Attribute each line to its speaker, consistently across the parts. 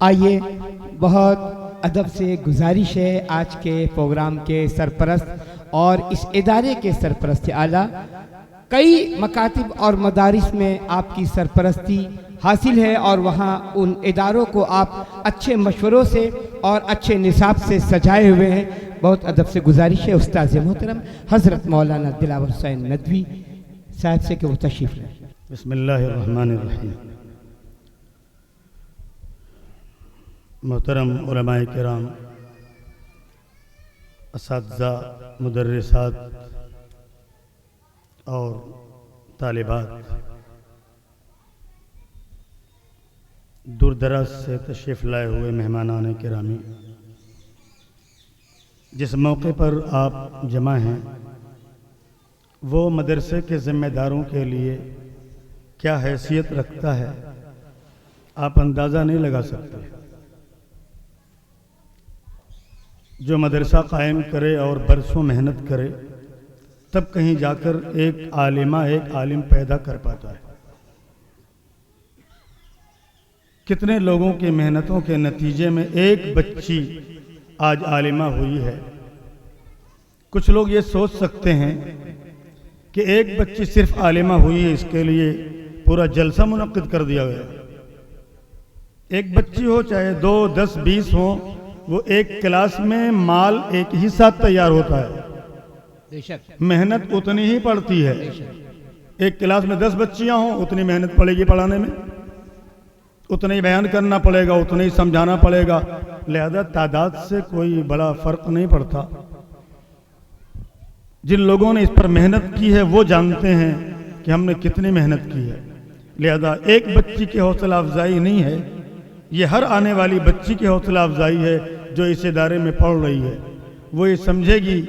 Speaker 1: آئیے، بہت ادب سے گزارش ہے آج کے پروگرام کے سرپرست اور اس ادارے کے سرپرست اعلیٰ، کئی مکاتب اور مدارس میں آپ کی سرپرستی حاصل ہے اور وہاں ان اداروں کو آپ اچھے مشوروں سے اور اچھے نصاب سے سجائے ہوئے ہیں۔ بہت ادب سے گزارش ہے استاذ محترم حضرت مولانا دلاور حسین ندوی صاحب سے کہ وہ تشریف لیں۔
Speaker 2: بسم اللہ الرحمن الرحیم۔ محترم علماء کرام، اساتذہ، مدرسات اور طالبات، دور دراز سے تشریف لائے ہوئے مہمانان گرامی، جس موقع پر آپ جمع ہیں وہ مدرسے کے ذمہ داروں کے لیے کیا حیثیت رکھتا ہے آپ اندازہ نہیں لگا سکتے۔ جو مدرسہ قائم کرے اور برسوں محنت کرے تب کہیں جا کر ایک عالم پیدا کر پاتا ہے۔ کتنے لوگوں کی محنتوں کے نتیجے میں ایک بچی آج عالمہ ہوئی ہے۔ کچھ لوگ یہ سوچ سکتے ہیں کہ ایک بچی صرف عالمہ ہوئی ہے، اس کے لیے پورا جلسہ منعقد کر دیا گیا۔ ایک بچی ہو چاہے 2، 10، 20 ہوں، وہ ایک کلاس میں مال ایک ہی ساتھ تیار ہوتا ہے، محنت اتنی ہی پڑتی ہے۔ ایک کلاس میں 10 بچیاں ہوں، اتنی محنت پڑے گی پڑھانے میں، اتنا ہی بیان کرنا پڑے گا، اتنا ہی سمجھانا پڑے گا، لہذا تعداد سے کوئی بڑا فرق نہیں پڑتا۔ جن لوگوں نے اس پر محنت کی ہے وہ جانتے ہیں کہ ہم نے کتنی محنت کی ہے، لہذا ایک بچی کی حوصلہ افزائی نہیں ہے، یہ ہر آنے والی بچی کی حوصلہ افزائی ہے جو اس ادارے میں پڑھ رہی ہے۔ وہ یہ سمجھے گی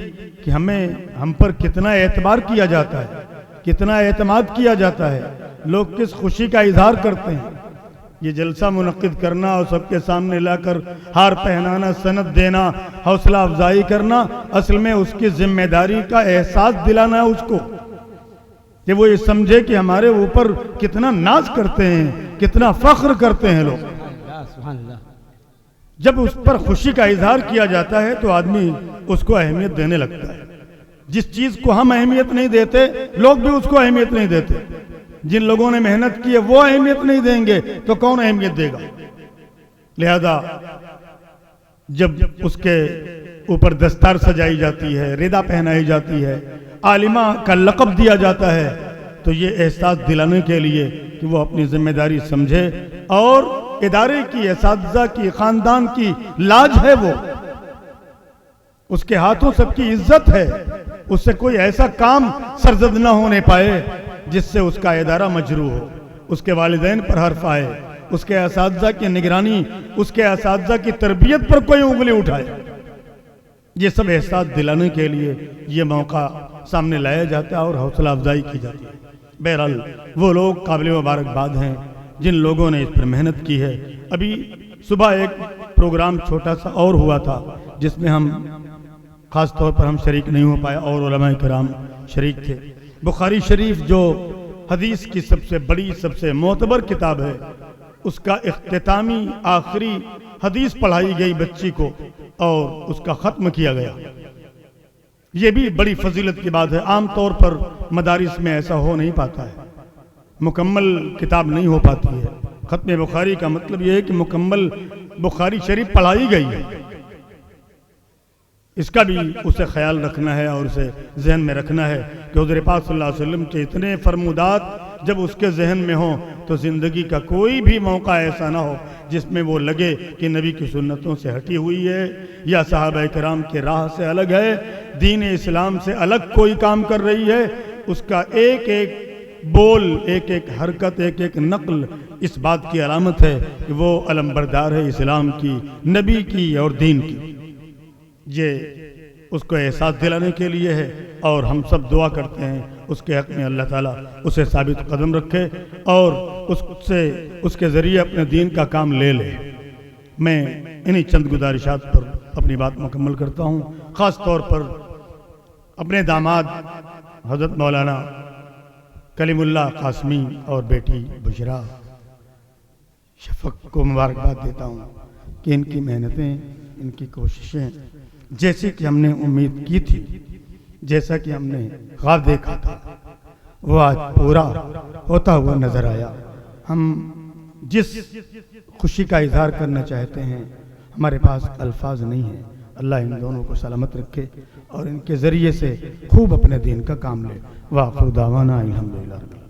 Speaker 2: کہ ہم پر کتنا اعتبار کیا جاتا ہے، کتنا اعتماد کیا جاتا ہے، لوگ کس خوشی کا اظہار کرتے ہیں۔ یہ جلسہ منعقد کرنا اور سب کے سامنے لا کر ہار پہنانا، سند دینا، حوصلہ افزائی کرنا، اصل میں اس کی ذمہ داری کا احساس دلانا ہے اس کو، کہ وہ یہ سمجھے کہ ہمارے اوپر کتنا ناز کرتے ہیں، کتنا فخر کرتے ہیں لوگ۔ جب اس پر خوشی کا اظہار کیا جاتا ہے تو آدمی اس کو اہمیت دینے لگتا ہے۔ جس چیز کو ہم اہمیت نہیں دیتے لوگ بھی اس کو اہمیت نہیں دیتے۔ جن لوگوں نے محنت کی ہے وہ اہمیت نہیں دیں گے تو کون اہمیت دے گا؟ لہذا جب اس کے اوپر دستار سجائی جاتی ہے، ردا پہنائی جاتی ہے، عالمہ کا لقب دیا جاتا ہے، تو یہ احساس دلانے کے لیے کہ وہ اپنی ذمہ داری سمجھے اور ادارے کی، اساتذہ کی، خاندان کی لاج ہے، وہ اس کے ہاتھوں سب کی عزت ہے، اس سے کوئی ایسا کام سرزد نہ ہونے پائے جس سے اس کا ادارہ مجروح ہو، اس کے والدین پر حرف آئے، اس کے اساتذہ کی نگرانی، اس کے اساتذہ کی تربیت پر کوئی انگلی اٹھائے۔ یہ سب احساس دلانے کے لیے یہ موقع سامنے لایا جاتا ہے اور حوصلہ افزائی کی جاتی ہے۔ بہرحال وہ لوگ قابل مبارکباد ہیں جن لوگوں نے اس پر محنت کی ہے۔ ابھی صبح ایک پروگرام چھوٹا سا اور ہوا تھا جس میں ہم خاص طور پر ہم شریک نہیں ہو پائے اور علماء کرام شریک تھے۔ بخاری شریف جو حدیث کی سب سے بڑی، سب سے معتبر کتاب ہے، اس کا اختتامی آخری حدیث پڑھائی گئی بچی کو اور اس کا ختم کیا گیا۔ یہ بھی بڑی فضیلت کی بات ہے، عام طور پر مدارس میں ایسا ہو نہیں پاتا ہے، مکمل کتاب نہیں ہو پاتی ہے۔ ختم بخاری کا مطلب یہ ہے کہ مکمل بخاری شریف پڑھائی گئی ہے۔ اس کا بھی اسے خیال رکھنا ہے اور اسے ذہن میں رکھنا ہے کہ حضور پاک صلی اللہ علیہ وسلم کے اتنے فرمودات جب اس کے ذہن میں ہوں تو زندگی کا کوئی بھی موقع ایسا نہ ہو جس میں وہ لگے کہ نبی کی سنتوں سے ہٹی ہوئی ہے یا صحابہ کرام کے راہ سے الگ ہے، دین اسلام سے الگ کوئی کام کر رہی ہے۔ اس کا ایک ایک بول، ایک ایک حرکت، ایک ایک نقل اس بات کی علامت ہے کہ وہ علمبردار ہے اسلام کی، نبی کی اور دین کی۔ یہ اس کو احساس دلانے کے لیے ہے اور ہم سب دعا کرتے ہیں اس کے حق میں اللہ تعالیٰ اسے ثابت قدم رکھے اور اس کے ذریعے اپنے دین کا کام لے لے۔ میں انہی چند گزارشات پر اپنی بات مکمل کرتا ہوں، خاص طور پر اپنے داماد حضرت مولانا کلیم اللہ قاسمی اور بیٹی بشرا شفق کو مبارکباد دیتا ہوں کہ ان کی محنتیں، ان کی کوششیں جیسی کہ ہم نے امید کی تھی، جیسا کہ ہم نے خواب دیکھا تھا، وہ آج پورا ہوتا ہوا نظر آیا۔ ہم جس خوشی کا اظہار کرنا چاہتے ہیں ہمارے پاس الفاظ نہیں ہیں۔ اللہ ان دونوں کو سلامت رکھے اور ان کے ذریعے سے خوب اپنے دین کا کام لے۔ وآخر دعوانا الحمدللہ۔